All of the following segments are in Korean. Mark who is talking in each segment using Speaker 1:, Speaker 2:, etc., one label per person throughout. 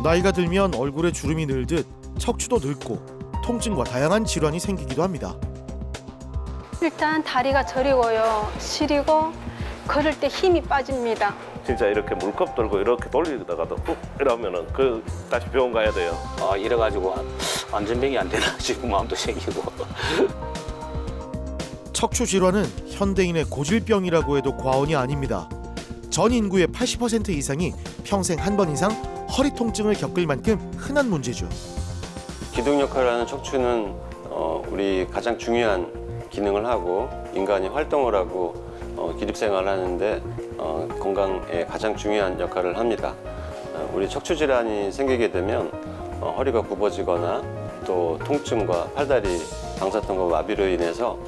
Speaker 1: 나이가 들면 얼굴에 주름이 늘듯 척추도 늙고 통증과 다양한 질환이 생기기도 합니다.
Speaker 2: 일단 다리가 저리고요, 시리고 걸을 때 힘이 빠집니다.
Speaker 3: 진짜 이렇게 물컵 들고 이렇게 돌리다가도 뚝 이러면은 다시 병원 가야 돼요.
Speaker 4: 이래가지고 안전병이 안 되나 싶은 마음도 생기고.
Speaker 1: 척추 질환은 현대인의 고질병이라고 해도 과언이 아닙니다. 전 인구의 80% 이상이 평생 한 번 이상 허리 통증을 겪을 만큼 흔한 문제죠.
Speaker 5: 기둥 역할을 하는 척추는 우리 가장 중요한 기능을 하고 인간이 활동을 하고 기립생활을 하는데 건강에 가장 중요한 역할을 합니다. 우리 척추 질환이 생기게 되면 허리가 굽어지거나 또 통증과 팔다리 방사통과 마비로 인해서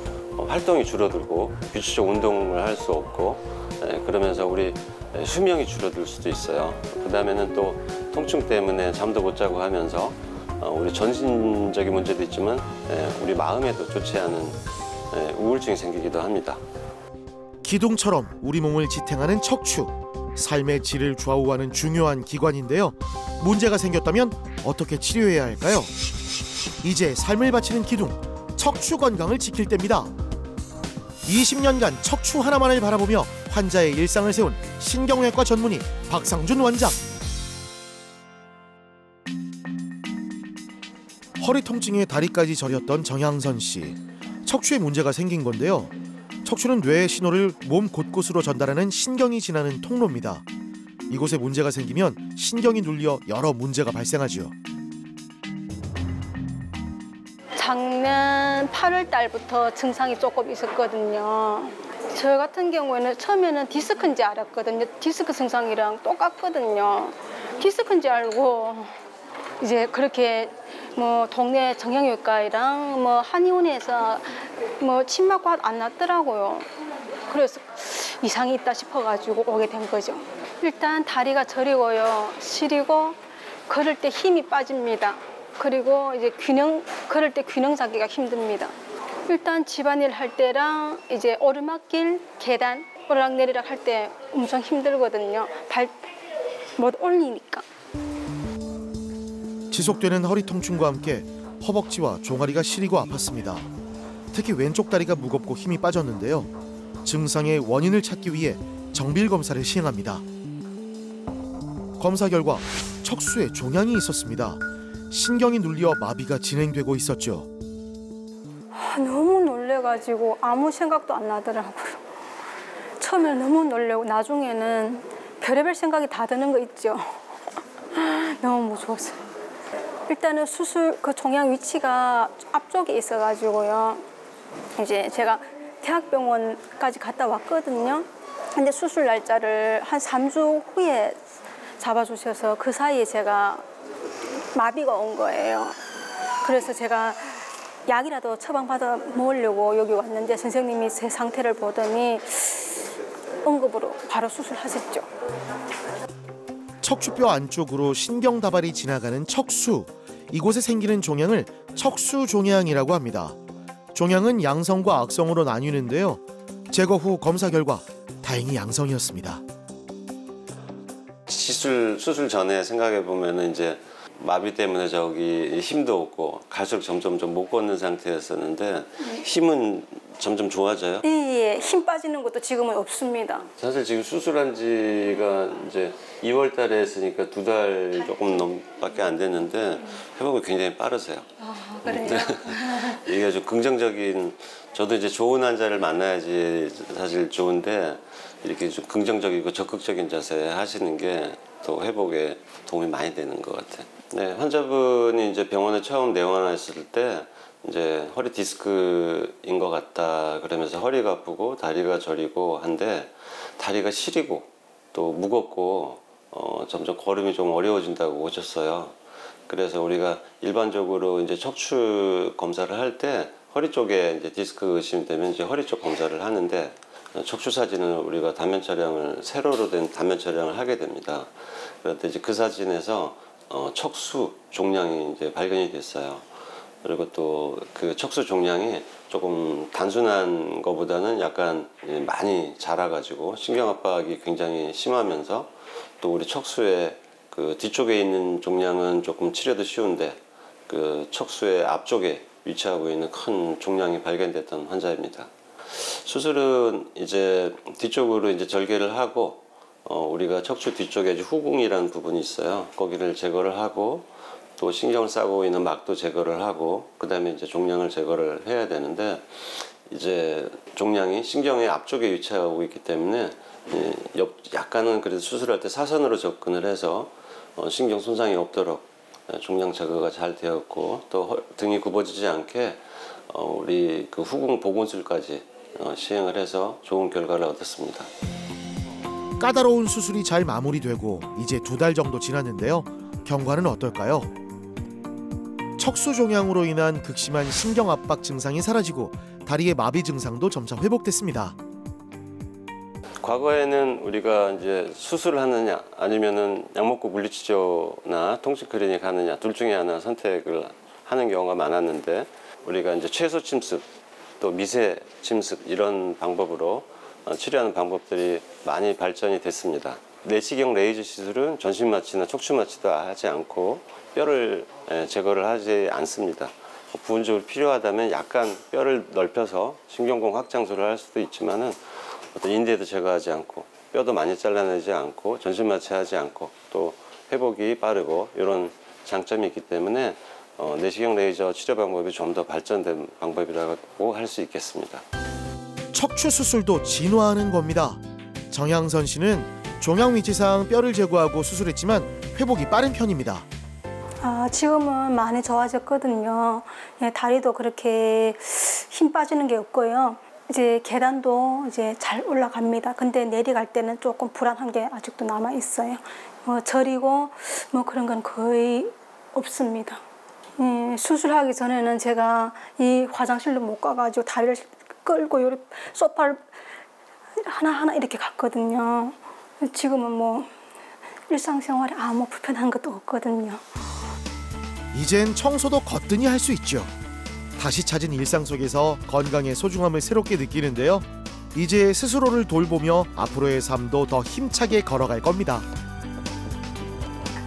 Speaker 5: 활동이 줄어들고 규칙적 운동을 할 수 없고 그러면서 우리 수명이 줄어들 수도 있어요. 그 다음에는 또 통증 때문에 잠도 못 자고 하면서 우리 전신적인 문제도 있지만 우리 마음에도 좋지 않은 우울증이 생기기도 합니다.
Speaker 1: 기둥처럼 우리 몸을 지탱하는 척추, 삶의 질을 좌우하는 중요한 기관인데요. 문제가 생겼다면 어떻게 치료해야 할까요? 이제 삶을 바치는 기둥, 척추 건강을 지킬 때입니다. 20년간 척추 하나만을 바라보며 환자의 일상을 세운 신경외과 전문의 박상준 원장. 허리 통증에 다리까지 저렸던 정향선 씨. 척추에 문제가 생긴 건데요. 척추는 뇌의 신호를 몸 곳곳으로 전달하는 신경이 지나는 통로입니다. 이곳에 문제가 생기면 신경이 눌려 여러 문제가 발생하죠.
Speaker 2: 작년 8월 달부터 증상이 조금 있었거든요. 저 같은 경우에는 처음에는 디스크인지 알았거든요. 디스크 증상이랑 똑같거든요. 디스크인지 알고 이제 그렇게 뭐 동네 정형외과랑 뭐 한의원에서 뭐 침막과 안 났더라고요. 그래서 이상이 있다 싶어가지고 오게 된 거죠. 일단 다리가 저리고요, 시리고 걸을 때 힘이 빠집니다. 그리고 이제 걸을 때 균형 잡기가 힘듭니다. 일단 집안일 할 때랑 이제 오르막길, 계단, 오르락내리락 할 때 엄청 힘들거든요. 발 못 올리니까.
Speaker 1: 지속되는 허리 통증과 함께 허벅지와 종아리가 시리고 아팠습니다. 특히 왼쪽 다리가 무겁고 힘이 빠졌는데요. 증상의 원인을 찾기 위해 정밀 검사를 시행합니다. 검사 결과 척수에 종양이 있었습니다. 신경이 눌려 마비가 진행되고 있었죠.
Speaker 2: 너무 놀래가지고 아무 생각도 안 나더라고요. 처음에는 너무 놀래고 나중에는 별의별 생각이 다 드는 거 있죠. 너무 무서웠어요. 일단은 수술 그 종양 위치가 앞쪽에 있어가지고요. 이제 제가 대학병원까지 갔다 왔거든요. 근데 수술 날짜를 한 3주 후에 잡아주셔서 그 사이에 제가 마비가 온 거예요. 그래서 제가 약이라도 처방받아 먹으려고 여기 왔는데 선생님이 제 상태를 보더니 응급으로 바로 수술하셨죠.
Speaker 1: 척추뼈 안쪽으로 신경다발이 지나가는 척수. 이곳에 생기는 종양을 척수종양이라고 합니다. 종양은 양성과 악성으로 나뉘는데요. 제거 후 검사 결과 다행히 양성이었습니다.
Speaker 5: 수술 전에 생각해 보면은 이제 마비 때문에 저기 힘도 없고 갈수록 점점 못 걷는 상태였었는데 힘은 점점 좋아져요?
Speaker 2: 예, 힘 빠지는 것도 지금은 없습니다.
Speaker 5: 사실 지금 수술한 지가 이제 2월 달에 했으니까 2달 조금 넘밖에 안 됐는데 회복이 굉장히 빠르세요.
Speaker 2: 그래요?
Speaker 5: 이게 좀 긍정적인, 저도 이제 좋은 환자를 만나야지 사실 좋은데 이렇게 좀 긍정적이고 적극적인 자세 하시는 게 또 회복에 도움이 많이 되는 것 같아요. 네, 환자분이 이제 병원에 처음 내원했을 때 이제 허리 디스크인 것 같다 그러면서 허리가 아프고 다리가 저리고 한데 다리가 시리고 또 무겁고 점점 걸음이 좀 어려워진다고 오셨어요. 그래서 우리가 일반적으로 이제 척추 검사를 할 때 허리 쪽에 이제 디스크 의심되면 이제 허리 쪽 검사를 하는데 척추 사진은 우리가 단면 촬영을 세로로 된 단면 촬영을 하게 됩니다. 그런데 이제 그 사진에서 척수 종양이 이제 발견이 됐어요. 그리고 또 그 척수 종양이 조금 단순한 것보다는 약간 많이 자라가지고 신경 압박이 굉장히 심하면서 또 우리 척수에 그 뒤쪽에 있는 종양은 조금 치료도 쉬운데 그 척수의 앞쪽에 위치하고 있는 큰 종양이 발견됐던 환자입니다. 수술은 이제 뒤쪽으로 이제 절개를 하고 우리가 척추 뒤쪽에 이제 후궁이라는 부분이 있어요. 거기를 제거를 하고 또 신경을 싸고 있는 막도 제거를 하고 그다음에 이제 종양을 제거를 해야 되는데 이제 종양이 신경의 앞쪽에 위치하고 있기 때문에 약간은 그래도 수술할 때 사선으로 접근을 해서 신경 손상이 없도록 종양 제거가 잘 되었고 또 등이 굽어지지 않게 우리 그 후궁 보건술까지 시행을 해서 좋은 결과를 얻었습니다.
Speaker 1: 까다로운 수술이 잘 마무리되고 이제 2달 정도 지났는데요. 경과는 어떨까요? 척수 종양으로 인한 극심한 신경 압박 증상이 사라지고 다리의 마비 증상도 점차 회복됐습니다.
Speaker 5: 과거에는 우리가 이제 수술을 하느냐 아니면은 약 먹고 물리치료나 통증 클리닉 하느냐 둘 중에 하나 선택을 하는 경우가 많았는데 우리가 이제 최소 침습 또 미세 침습 이런 방법으로 치료하는 방법들이 많이 발전이 됐습니다. 내시경 레이저 시술은 전신 마취나 척추 마취도 하지 않고 뼈를 제거를 하지 않습니다. 부분적으로 필요하다면 약간 뼈를 넓혀서 신경공 확장술을 할 수도 있지만은 어떤 인대도 제거하지 않고 뼈도 많이 잘라내지 않고 전신 마취하지 않고 또 회복이 빠르고 이런 장점이 있기 때문에 내시경 레이저 치료 방법이 좀 더 발전된 방법이라고 할 수 있겠습니다.
Speaker 1: 척추 수술도 진화하는 겁니다. 정향선 씨는 종양 위치상 뼈를 제거하고 수술했지만 회복이 빠른 편입니다.
Speaker 2: 지금은 많이 좋아졌거든요. 예, 다리도 그렇게 힘 빠지는 게 없고요. 이제 계단도 이제 잘 올라갑니다. 근데 내려갈 때는 조금 불안한 게 아직도 남아 있어요. 저리고 뭐 그런 건 거의 없습니다. 수술하기 전에는 제가 이 화장실도 못 가가지고 다리를 끌고 요리 소파를 하나하나 이렇게 갔거든요. 지금은 뭐 일상생활에 아무 불편한 것도 없거든요.
Speaker 1: 이젠 청소도 거뜬히 할 수 있죠. 다시 찾은 일상 속에서 건강의 소중함을 새롭게 느끼는데요. 이제 스스로를 돌보며 앞으로의 삶도 더 힘차게 걸어갈 겁니다.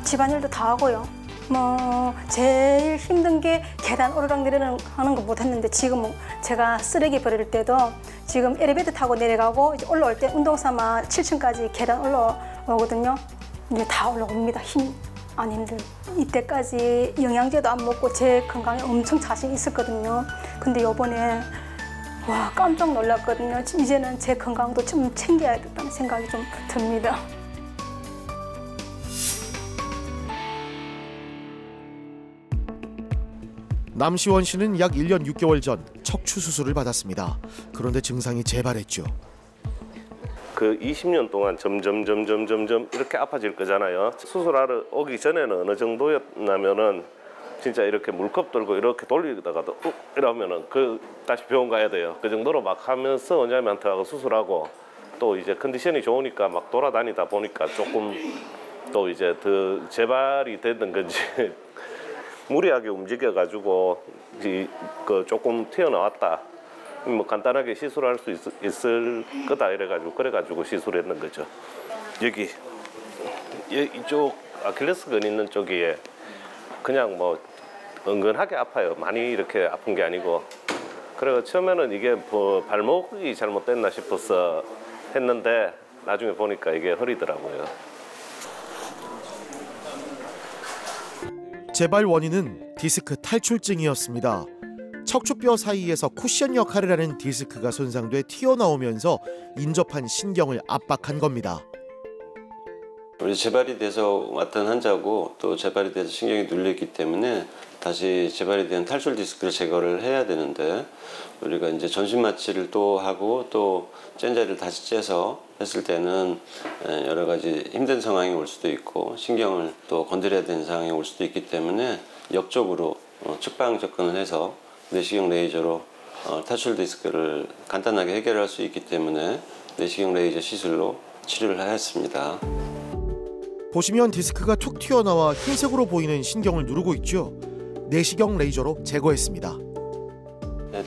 Speaker 2: 집안일도 다 하고요. 뭐 제일 힘든 게 계단 오르락내리락 하는 거 못했는데 지금은 제가 쓰레기 버릴 때도 지금 엘리베이터 타고 내려가고 이제 올라올 때 운동 삼아 7층까지 계단 올라오거든요. 이제 다 올라옵니다. 힘 안 힘들. 이때까지 영양제도 안 먹고 제 건강에 엄청 자신 있었거든요. 근데 요번에 와 깜짝 놀랐거든요. 이제는 제 건강도 좀 챙겨야겠다는 생각이 좀 듭니다.
Speaker 1: 남시원 씨는 약 1년 6개월 전 척추 수술을 받았습니다. 그런데 증상이 재발했죠.
Speaker 3: 그 20년 동안 점점 이렇게 아파질 거잖아요. 수술하러 오기 전에는 어느 정도였냐면은 진짜 이렇게 물컵 들고 이렇게 돌리다가도 이러면은 다시 병원 가야 돼요. 그 정도로 막 하면서 원장님한테 수술하고 또 이제 컨디션이 좋으니까 막 돌아다니다 보니까 조금 또 이제 더 재발이 됐던 건지 무리하게 움직여가지고 조금 튀어나왔다. 뭐 간단하게 시술할 수 있을 거다 그래가지고 시술했는 거죠. 여기 이쪽 아킬레스건 있는 쪽이 그냥 뭐 은근하게 아파요. 많이 이렇게 아픈 게 아니고. 그래서 처음에는 이게 뭐 발목이 잘못됐나 싶어서 했는데 나중에 보니까 이게 허리더라고요.
Speaker 1: 재발 원인은 디스크 탈출증이었습니다. 척추뼈 사이에서 쿠션 역할을 하는 디스크가 손상돼 튀어나오면서 인접한 신경을 압박한 겁니다.
Speaker 5: 우리 재발이 돼서 왔던 환자고 또 재발이 돼서 신경이 눌렸기 때문에 다시 재발이 된 탈출 디스크를 제거를 해야 되는데 우리가 이제 전신 마취를 또 하고 또 짠자리를 다시 째서 했을 때는 여러 가지 힘든 상황이 올 수도 있고 신경을 또 건드려야 되는 상황이 올 수도 있기 때문에 역적으로 측방 접근을 해서 내시경 레이저로 탈출 디스크를 간단하게 해결할 수 있기 때문에 내시경 레이저 시술로 치료를 하였습니다.
Speaker 1: 보시면 디스크가 툭 튀어나와 흰색으로 보이는 신경을 누르고 있죠. 내시경 레이저로 제거했습니다.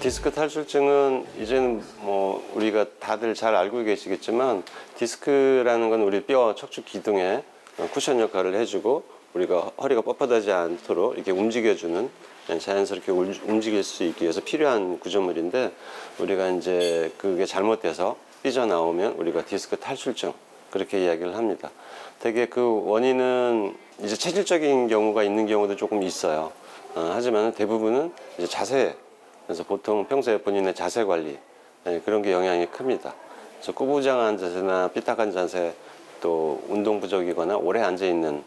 Speaker 5: 디스크 탈출증은 이제는 뭐 우리가 다들 잘 알고 계시겠지만 디스크라는 건 우리 뼈 척추 기둥에 쿠션 역할을 해주고 우리가 허리가 뻣뻣하지 않도록 이렇게 움직여주는 자연스럽게 움직일 수 있기 위해서 필요한 구조물인데 우리가 이제 그게 잘못돼서 삐져나오면 우리가 디스크 탈출증 그렇게 이야기를 합니다. 되게 그 원인은 이제 체질적인 경우가 있는 경우도 조금 있어요. 하지만 대부분은 이제 자세, 그래서 보통 평소에 본인의 자세 관리 그런 게 영향이 큽니다. 그래서 꾸부장한 자세나 삐딱한 자세 또 운동 부족이거나 오래 앉아 있는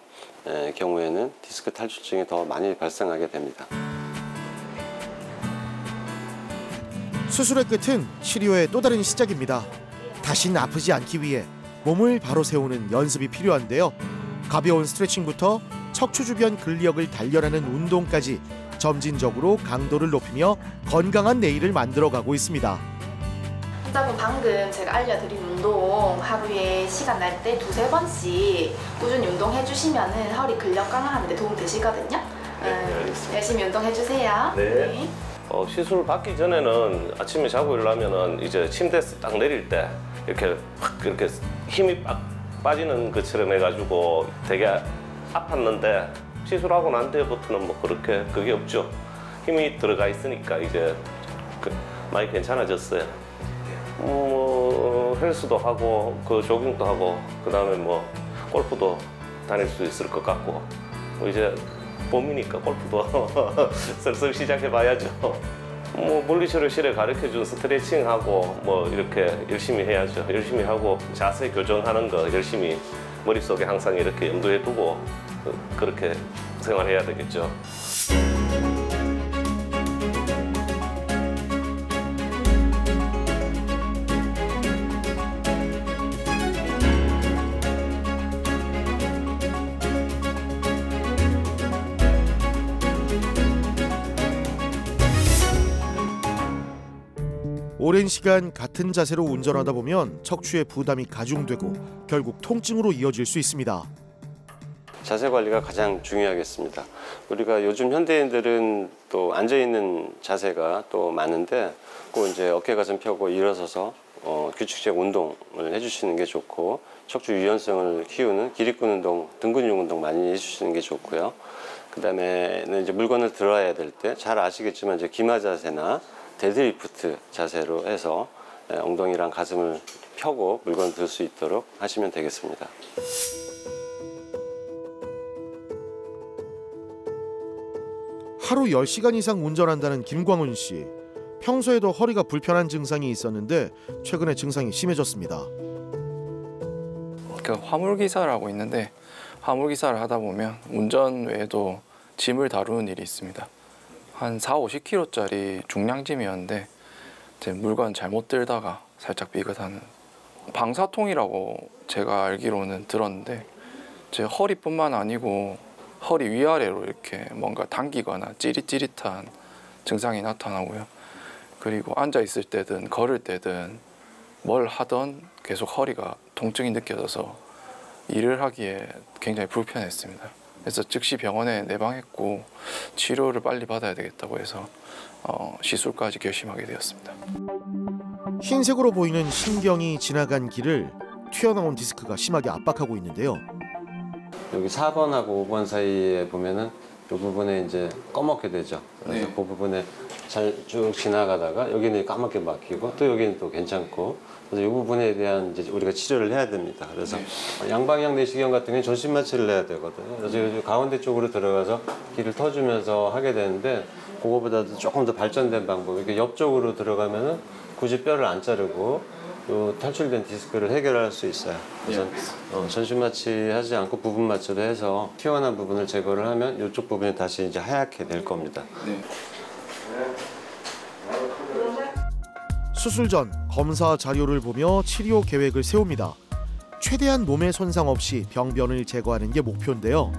Speaker 5: 경우에는 디스크 탈출증이 더 많이 발생하게 됩니다.
Speaker 1: 수술의 끝은 치료의 또 다른 시작입니다. 다신 아프지 않기 위해 몸을 바로 세우는 연습이 필요한데요. 가벼운 스트레칭부터 척추 주변 근력을 단련하는 운동까지 점진적으로 강도를 높이며 건강한 내일을 만들어가고 있습니다.
Speaker 6: 환자분 방금 제가 알려드린 운동 하루에 시간 날 때 2~3번씩 꾸준히 운동해 주시면 허리 근력 강화하는 데 도움 되시거든요. 열심히 운동해 주세요.
Speaker 3: 네. 시술 받기 전에는 아침에 자고 일어나면은 이제 침대에서 딱 내릴 때 이렇게 확 이렇게 힘이 빡 빠지는 것처럼 해가지고 되게 아팠는데 시술하고 난 뒤부터는 뭐 그렇게 그게 없죠. 힘이 들어가 있으니까 이제 많이 괜찮아졌어요. 헬스도 하고 그 조깅도 하고 그 다음에 뭐 골프도 다닐 수 있을 것 같고 이제 봄이니까 골프도 슬슬 시작해봐야죠. 물리치료실에 가르쳐준 스트레칭하고 뭐 이렇게 열심히 해야죠. 열심히 하고 자세 교정하는 거 열심히 머릿속에 항상 이렇게 염두에 두고 그렇게 생활해야 되겠죠.
Speaker 1: 오랜 시간 같은 자세로 운전하다 보면 척추의 부담이 가중되고 결국 통증으로 이어질 수 있습니다.
Speaker 5: 자세 관리가 가장 중요하겠습니다. 우리가 요즘 현대인들은 또 앉아있는 자세가 또 많은데 꼭 이제 어깨 가슴 펴고 일어서서 규칙적 운동을 해주시는 게 좋고 척추 유연성을 키우는 기립근 운동, 등 근육 운동 많이 해주시는 게 좋고요. 그 다음에는 이제 물건을 들어야 될 때 잘 아시겠지만 이제 기마 자세나 데드리프트 자세로 해서 엉덩이랑 가슴을 펴고 물건 들 수 있도록 하시면 되겠습니다.
Speaker 1: 하루 10시간 이상 운전한다는 김광훈 씨. 평소에도 허리가 불편한 증상이 있었는데 최근에 증상이 심해졌습니다.
Speaker 7: 그 화물기사라고 있는데 화물기사를 하다 보면 운전 외에도 짐을 다루는 일이 있습니다. 한 40~50kg짜리 중량짐이었는데 제 물건 잘못 들다가 살짝 삐끗하는 방사통이라고 제가 알기로는 들었는데 제 허리뿐만 아니고 허리 위아래로 이렇게 뭔가 당기거나 찌릿찌릿한 증상이 나타나고요. 그리고 앉아 있을 때든 걸을 때든 뭘 하던 계속 허리가 통증이 느껴져서 일을 하기에 굉장히 불편했습니다. 그래서 즉시 병원에 내방했고 치료를 빨리 받아야 되겠다고 해서 시술까지 결심하게 되었습니다.
Speaker 1: 흰색으로 보이는 신경이 지나간 길을 튀어나온 디스크가 심하게 압박하고 있는데요.
Speaker 5: 여기 4번하고 5번 사이에 보면은 이 부분에 이제 검게 되죠. 그래서 그 부분에 잘 쭉 지나가다가 여기는 까맣게 막히고 또 여기는 또 괜찮고 그래서 이 부분에 대한 이제 우리가 치료를 해야 됩니다. 그래서 양방향 내시경 같은 경우는 전신 마취를 해야 되거든요. 그래서 요 가운데 쪽으로 들어가서 길을 터주면서 하게 되는데 그거보다도 조금 더 발전된 방법. 이렇게 옆쪽으로 들어가면은 굳이 뼈를 안 자르고 요 탈출된 디스크를 해결할 수 있어요. 그래서 전신 마취하지 않고 부분 마취로 해서 튀어나온 부분을 제거를 하면 이쪽 부분이 다시 이제 하얗게 될 겁니다.
Speaker 1: 수술 전 검사 자료를 보며 치료 계획을 세웁니다. 최대한 몸에 손상 없이 병변을 제거하는 게 목표인데요.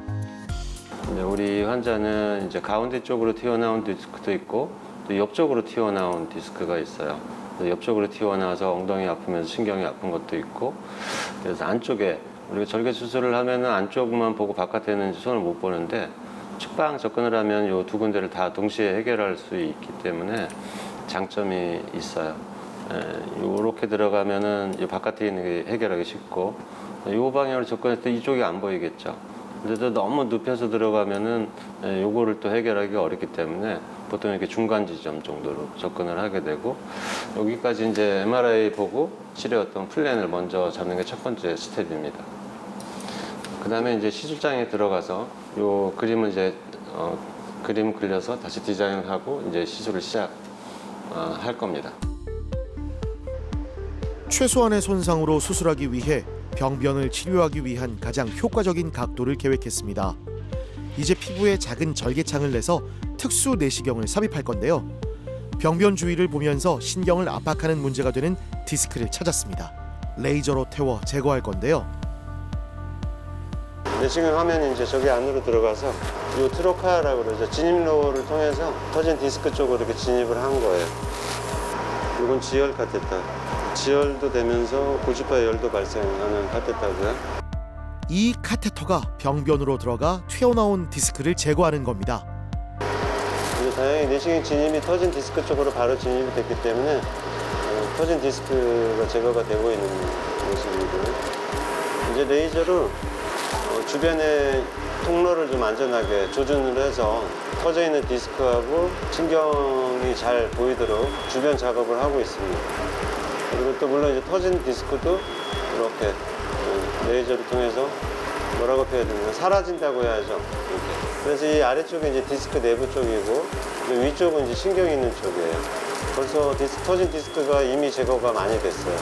Speaker 5: 우리 환자는 이제 가운데 쪽으로 튀어나온 디스크도 있고 또 옆쪽으로 튀어나온 디스크가 있어요. 옆쪽으로 튀어나와서 엉덩이 아프면서 신경이 아픈 것도 있고 그래서 안쪽에 우리가 절개 수술을 하면은 안쪽만 보고 바깥에는 손을 못 보는데 측방 접근을 하면 이 두 군데를 다 동시에 해결할 수 있기 때문에 장점이 있어요. 이렇게 들어가면은 이 바깥에 있는 게 해결하기 쉽고 이 방향으로 접근할 때 이쪽이 안 보이겠죠. 근데 너무 눕혀서 들어가면은 요거를 또 해결하기가 어렵기 때문에 보통 이렇게 중간 지점 정도로 접근을 하게 되고, 여기까지 이제 MRI 보고 치료 어떤 플랜을 먼저 잡는 게 첫 번째 스텝입니다. 그 다음에 이제 시술장에 들어가서 요 그림을 이제 그림 그려서 다시 디자인하고 이제 시술을 시작할 겁니다.
Speaker 1: 최소한의 손상으로 수술하기 위해 병변을 치료하기 위한 가장 효과적인 각도를 계획했습니다. 이제 피부에 작은 절개창을 내서 특수 내시경을 삽입할 건데요. 병변 주위를 보면서 신경을 압박하는 문제가 되는 디스크를 찾았습니다. 레이저로 태워 제거할 건데요.
Speaker 5: 내시경 화면이 이제 저기 안으로 들어가서 이 트로카라고 그러죠. 진입로를 통해서 터진 디스크 쪽으로 이렇게 진입을 한 거예요. 이건 지혈 카테터. 지혈도 되면서 고주파 열도 발생하는 카테터고요.
Speaker 1: 이 카테터가 병변으로 들어가 튀어나온 디스크를 제거하는 겁니다.
Speaker 5: 다행히 내시경 진입이 터진 디스크 쪽으로 바로 진입이 됐기 때문에 터진 디스크가 제거가 되고 있는 모습이고요. 이제 레이저로 주변의 통로를 좀 안전하게 조준을 해서 터져 있는 디스크하고 신경이 잘 보이도록 주변 작업을 하고 있습니다. 그리고 또 물론 이제 터진 디스크도 이렇게 레이저를 통해서 뭐라고 표현해야 사라진다고 해야죠. 이렇게. 그래서 이 아래쪽이 이제 디스크 내부 쪽이고 위쪽은 이제 신경이 있는 쪽이에요. 벌써 터진 디스크가 이미 제거가 많이 됐어요.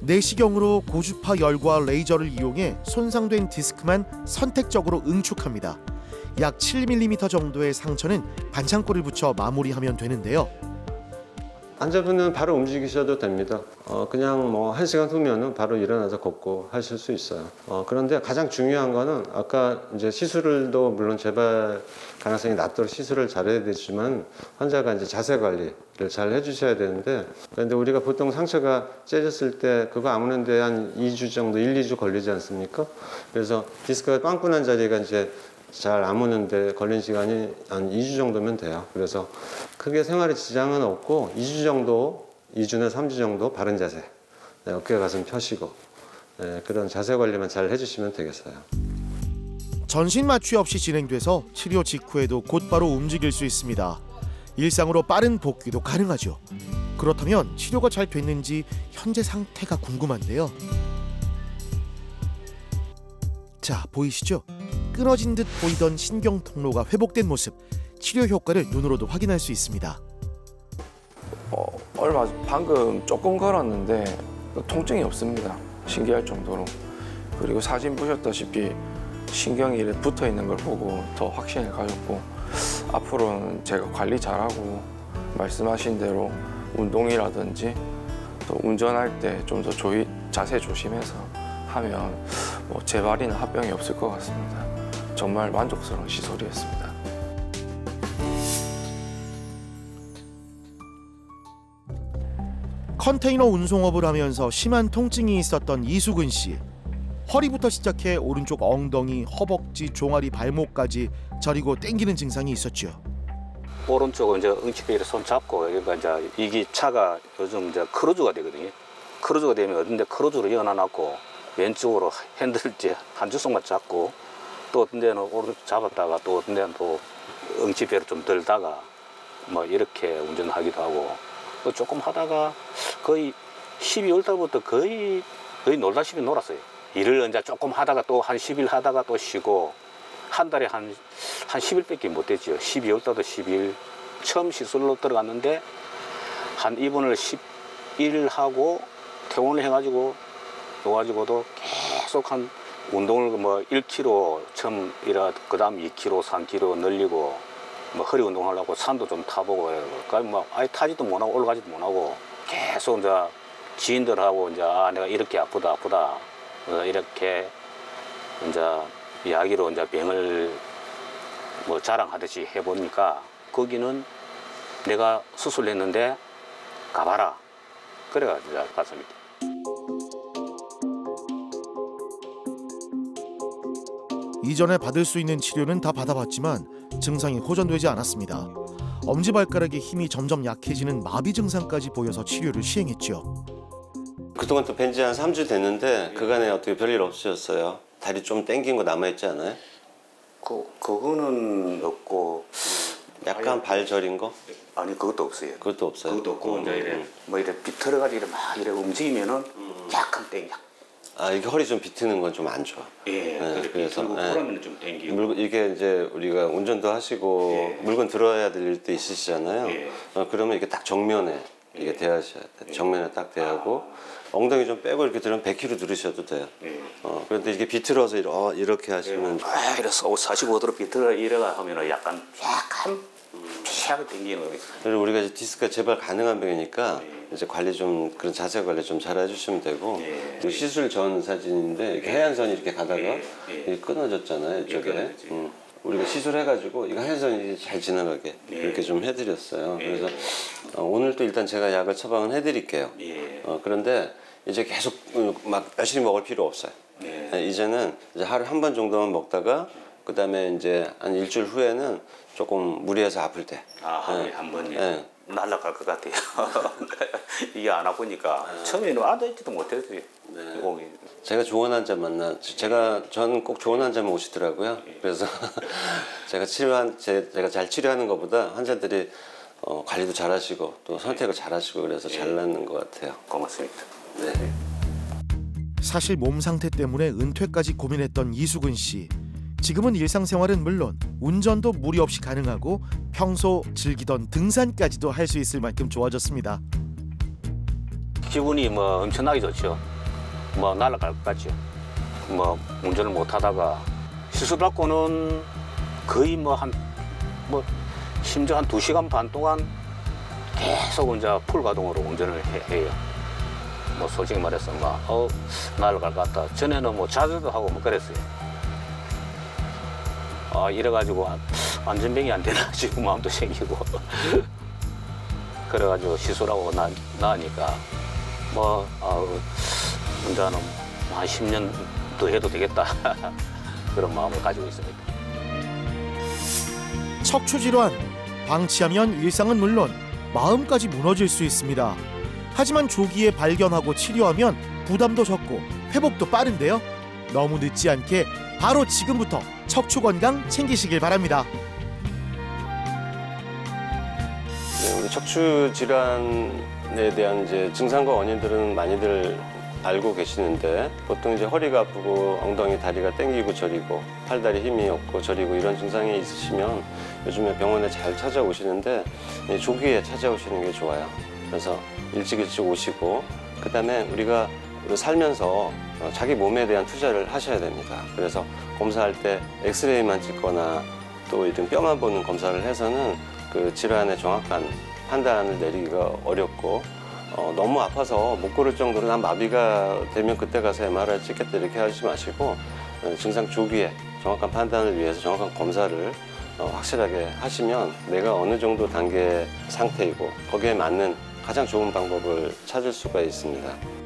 Speaker 1: 내시경으로 고주파 열과 레이저를 이용해 손상된 디스크만 선택적으로 응축합니다. 약 7mm 정도의 상처는 반창고를 붙여 마무리하면 되는데요.
Speaker 5: 환자분은 바로 움직이셔도 됩니다. 그냥 뭐 1시간 후면은 바로 일어나서 걷고 하실 수 있어요. 그런데 가장 중요한 거는 아까 이제 시술도 물론 재발 가능성이 낮도록 시술을 잘해야 되지만 환자가 이제 자세 관리를 잘 해주셔야 되는데, 그런데 우리가 보통 상처가 째졌을 때 그거 아무는데 한 2주 정도, 1, 2주 걸리지 않습니까? 그래서 디스크가 빵꾸난 자리가 이제 잘 아무는데 걸린 시간이 한 2주 정도면 돼요. 그래서 크게 생활에 지장은 없고 2주 정도, 2주나 3주 정도 바른 자세, 어깨 가슴 펴시고 그런 자세 관리만 잘 해주시면 되겠어요.
Speaker 1: 전신 마취 없이 진행돼서 치료 직후에도 곧바로 움직일 수 있습니다. 일상으로 빠른 복귀도 가능하죠. 그렇다면 치료가 잘 됐는지 현재 상태가 궁금한데요. 자, 보이시죠? 끊어진 듯 보이던 신경 통로가 회복된 모습, 치료 효과를 눈으로도 확인할 수 있습니다.
Speaker 7: 방금 조금 걸었는데 통증이 없습니다. 신기할 정도로. 그리고 사진 보셨다시피 신경이 이렇게 붙어 있는 걸 보고 더 확신을 가졌고, 앞으로는 제가 관리 잘하고 말씀하신 대로 운동이라든지 또 운전할 때 좀 더 자세 조심해서 하면 재발이나 합병이 없을 것 같습니다. 정말 만족스러운 시술이었습니다.
Speaker 1: 컨테이너 운송업을 하면서 심한 통증이 있었던 이수근 씨. 허리부터 시작해 오른쪽 엉덩이, 허벅지, 종아리, 발목까지 저리고 땡기는 증상이 있었죠.
Speaker 4: 오른쪽은 이제 응치pe기를 손 잡고, 그러니까 이제 이게 차가 요즘 이제 크루즈가 되거든요. 크루즈가 되면 어딘데 크루즈로 연어놨고, 왼쪽으로 핸들 이제 한 주석만 잡고, 또 어떤 데는 오른쪽 잡았다가 또 어떤 데는 또 응치배를 좀 들다가 뭐 이렇게 운전하기도 하고, 또 조금 하다가 거의 12월 달부터 거의 놀다시피 놀았어요. 일을 이제 조금 하다가 또 한 10일 하다가 또 쉬고, 한 달에 한 10일밖에 못 됐죠. 12월 달도 10일. 처음 시술로 들어갔는데 한 입원을 10일 하고 퇴원을 해가지고 와가지고도 계속 한 운동을 뭐 1km 처음 그 다음 2km, 3km 늘리고, 뭐 허리 운동하려고 산도 좀 타보고, 그러니까 뭐 아예 타지도 못하고 올라가지도 못하고 계속 이제 지인들하고 이제 내가 이렇게 아프다 이렇게 이제 이야기로 이제 병을 뭐 자랑하듯이 해보니까, 거기는 내가 수술했는데 가봐라, 그래가지고 갔습니다.
Speaker 1: 이전에 받을 수 있는 치료는 다 받아봤지만 증상이 호전되지 않았습니다. 엄지발가락의 힘이 점점 약해지는 마비 증상까지 보여서 치료를 시행했죠.
Speaker 5: 그동안 또 뵌지 한 3주 됐는데 그간에 어떻게 별일 없으셨어요? 다리 좀 땡긴 거 남아있지 않아요?
Speaker 4: 그거는 없고
Speaker 5: 약간 발 저린 거?
Speaker 4: 아니 그것도 없어요.
Speaker 5: 그것도 없어요?
Speaker 4: 그것도 없고 이제 이래 뭐 이래 비틀어가지고 막 이래 움직이면은 약간 땡겨.
Speaker 5: 아 이게 허리 좀 비트는 건 좀 안 좋아.
Speaker 4: 예.
Speaker 5: 그래서
Speaker 4: 그러면 좀 땡기고.
Speaker 5: 이게 이제 우리가 운전도 하시고
Speaker 4: 예.
Speaker 5: 물건 들어야 될 일도 있으시잖아요.
Speaker 4: 예.
Speaker 5: 그러면 이게 딱 정면에 이게 대하셔야 돼. 정면에 딱 대하고 엉덩이 좀 빼고 이렇게 들으면 100kg 들으셔도 돼요.
Speaker 4: 예.
Speaker 5: 그런데 이게 비틀어서 이렇게 하시면
Speaker 4: 이래서 45도로 비틀어 이래가 하면은 약간 피하게 땡기는 거예요.
Speaker 5: 그리고 우리가 이제 디스크가 재발 가능한 병이니까 이제 관리 좀 그런 자세 관리 좀 잘 해주시면 되고 그리고 시술 전 사진인데 이렇게 해안선이 이렇게 가다가 이게 끊어졌잖아요 이쪽에. 우리가 시술해가지고 이거 해안선이 잘 지나가게 이렇게 좀 해드렸어요. 그래서 오늘 또 일단 제가 약을 처방은 해드릴게요. 그런데 이제 계속 막 열심히 먹을 필요 없어요. 이제는 이제 하루 한 번 정도만 먹다가 그 다음에 이제 한 일주일 후에는 조금 무리해서 아플 때.
Speaker 4: 하루에 한 번이요? 날아갈 것 같아요. 이게 안 아프니까 처음에는 앉아있지도 못했어요.
Speaker 5: 제가 좋은 환자 저는 꼭 좋은 환자만 오시더라고요. 그래서 제가 잘 치료하는 것보다 환자들이 관리도 잘하시고 또 선택을 잘하시고 그래서 잘 낫는 것 같아요.
Speaker 4: 고맙습니다.
Speaker 5: 네.
Speaker 1: 사실 몸 상태 때문에 은퇴까지 고민했던 이수근 씨. 지금은 일상생활은 물론 운전도 무리 없이 가능하고 평소 즐기던 등산까지도 할 수 있을 만큼 좋아졌습니다.
Speaker 4: 기분이 뭐 엄청나게 좋죠. 뭐 날아갈 것 같죠. 뭐 운전을 못 하다가 시술받고는 거의 심지어 한 2시간 반 동안 계속 이제 풀 가동으로 운전을 해요. 뭐 솔직히 말해서 날아갈 것 같다. 전에는 뭐 자주도 하고 뭐 그랬어요. 이래가지고 안전병이 안 되나 싶은 마음도 생기고 그래가지고 시술하고 나니까 운전은 한 10년 더 해도 되겠다 그런 마음을 가지고 있습니다.
Speaker 1: 척추 질환 방치하면 일상은 물론 마음까지 무너질 수 있습니다. 하지만 조기에 발견하고 치료하면 부담도 적고 회복도 빠른데요. 너무 늦지 않게 바로 지금부터 척추 건강 챙기시길 바랍니다.
Speaker 5: 네, 우리 척추 질환에 대한 이제 증상과 원인들은 많이들 알고 계시는데 보통 이제 허리가 아프고 엉덩이 다리가 땡기고 저리고 팔다리 힘이 없고 저리고 이런 증상이 있으시면 요즘에 병원에 잘 찾아오시는데 조기에 찾아오시는 게 좋아요. 그래서 일찍 오시고 그다음에 우리가 살면서 자기 몸에 대한 투자를 하셔야 됩니다. 그래서 검사할 때 엑스레이만 찍거나 또 이런 뼈만 보는 검사를 해서는 그 질환의 정확한 판단을 내리기가 어렵고 너무 아파서 못 걸을 정도로 난 마비가 되면 그때 가서 MRI 찍겠다 이렇게 하지 마시고 증상 조기에 정확한 판단을 위해서 정확한 검사를 확실하게 하시면 내가 어느 정도 단계 상태이고 거기에 맞는 가장 좋은 방법을 찾을 수가 있습니다.